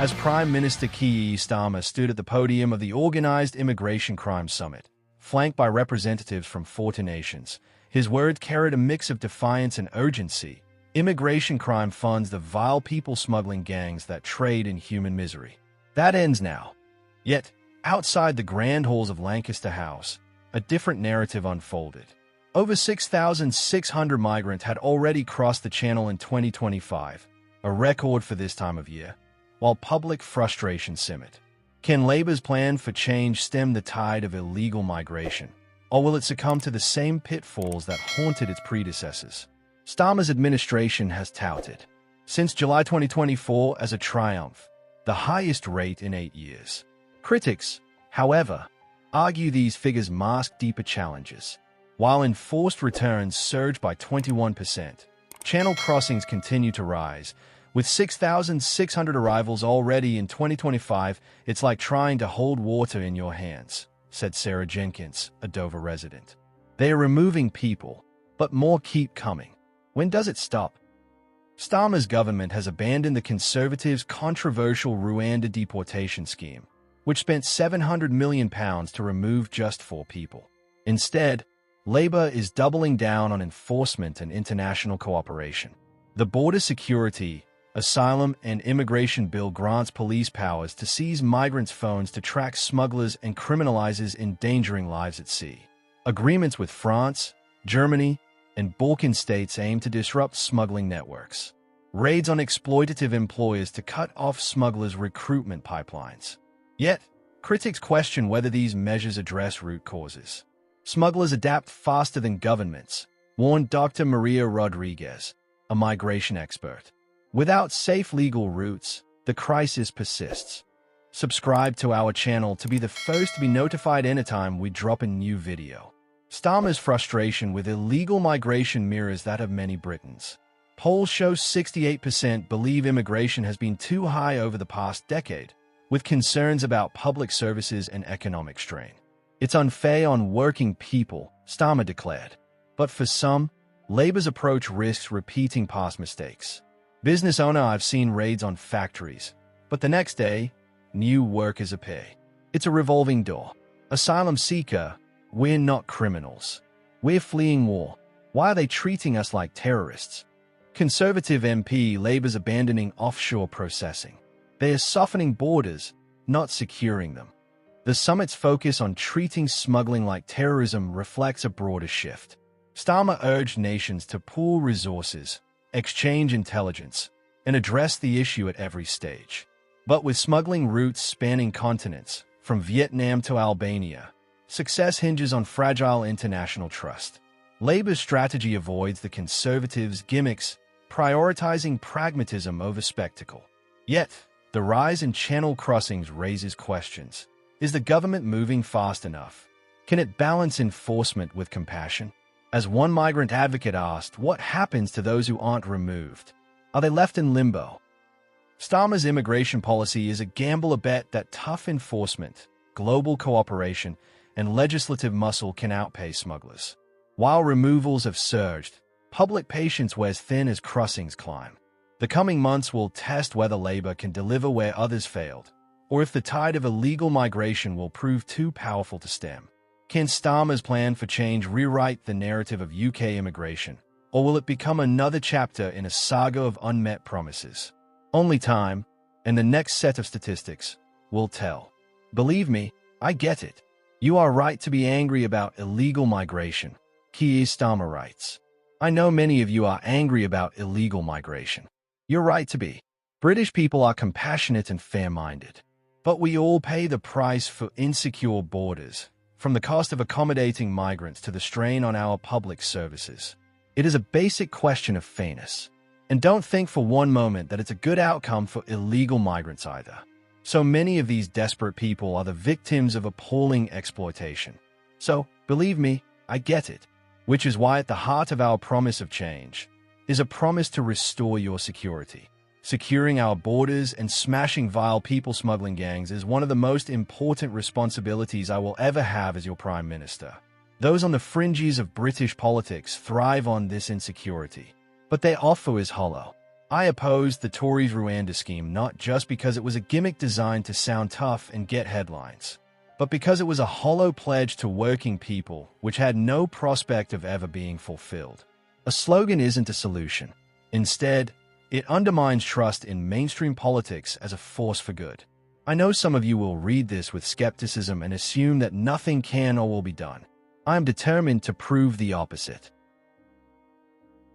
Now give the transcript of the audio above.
As Prime Minister Keir Starmer stood at the podium of the Organized Immigration Crime Summit, flanked by representatives from 40 nations, his words carried a mix of defiance and urgency. Immigration crime funds the vile people-smuggling gangs that trade in human misery. That ends now. Yet, outside the grand halls of Lancaster House, a different narrative unfolded. Over 6,600 migrants had already crossed the channel in 2025, a record for this time of year, while public frustration simmered. Can Labour's plan for change stem the tide of illegal migration, or will it succumb to the same pitfalls that haunted its predecessors? Starmer's administration has touted, since July 2024, as a triumph, the highest rate in 8 years. Critics, however, argue these figures mask deeper challenges. While enforced returns surged by 21%, channel crossings continue to rise. With 6,600 arrivals already in 2025, it's like trying to hold water in your hands, said Sarah Jenkins, a Dover resident. They are removing people, but more keep coming. When does it stop? Starmer's government has abandoned the Conservatives' controversial Rwanda deportation scheme, which spent £700 million to remove just 4 people. Instead, Labour is doubling down on enforcement and international cooperation. The Border Security, Asylum and Immigration Bill grants police powers to seize migrants' phones to track smugglers and criminalizes endangering lives at sea. Agreements with France, Germany, and Balkan states aim to disrupt smuggling networks. Raids on exploitative employers to cut off smugglers' recruitment pipelines. Yet, critics question whether these measures address root causes. Smugglers adapt faster than governments, warned Dr. Maria Rodriguez, a migration expert. Without safe legal routes, the crisis persists. Subscribe to our channel to be the first to be notified anytime we drop a new video. Starmer's frustration with illegal migration mirrors that of many Britons. Polls show 68% believe immigration has been too high over the past decade, with concerns about public services and economic strain. It's unfair on working people, Starmer declared. But for some, Labour's approach risks repeating past mistakes. Business owner, I've seen raids on factories, but the next day, new workers appear. It's a revolving door. Asylum seeker, we're not criminals. We're fleeing war. Why are they treating us like terrorists? Conservative MP, Labour's abandoning offshore processing. They are softening borders, not securing them. The summit's focus on treating smuggling like terrorism reflects a broader shift. Starmer urged nations to pool resources, exchange intelligence, and address the issue at every stage. But with smuggling routes spanning continents, from Vietnam to Albania, success hinges on fragile international trust. Labour's strategy avoids the Conservatives' gimmicks, prioritizing pragmatism over spectacle. Yet, the rise in channel crossings raises questions. Is the government moving fast enough? Can it balance enforcement with compassion? As one migrant advocate asked, what happens to those who aren't removed? Are they left in limbo? Starmer's immigration policy is a gamble, a bet that tough enforcement, global cooperation, and legislative muscle can outpace smugglers. While removals have surged, public patience wears thin as crossings climb. The coming months will test whether Labour can deliver where others failed, or if the tide of illegal migration will prove too powerful to stem. Can Starmer's plan for change rewrite the narrative of UK immigration, or will it become another chapter in a saga of unmet promises? Only time, and the next set of statistics, will tell. Believe me, I get it. You are right to be angry about illegal migration, Keir Starmer writes. I know many of you are angry about illegal migration. You're right to be. British people are compassionate and fair-minded. But we all pay the price for insecure borders, from the cost of accommodating migrants to the strain on our public services. It is a basic question of fairness. And don't think for one moment that it's a good outcome for illegal migrants either. So many of these desperate people are the victims of appalling exploitation. So, believe me, I get it. Which is why at the heart of our promise of change is a promise to restore your security. Securing our borders and smashing vile people-smuggling gangs is one of the most important responsibilities I will ever have as your Prime Minister. Those on the fringes of British politics thrive on this insecurity, but their offer is hollow. I opposed the Tories' Rwanda scheme not just because it was a gimmick designed to sound tough and get headlines, but because it was a hollow pledge to working people which had no prospect of ever being fulfilled. A slogan isn't a solution. Instead, it undermines trust in mainstream politics as a force for good. I know some of you will read this with skepticism and assume that nothing can or will be done. I am determined to prove the opposite.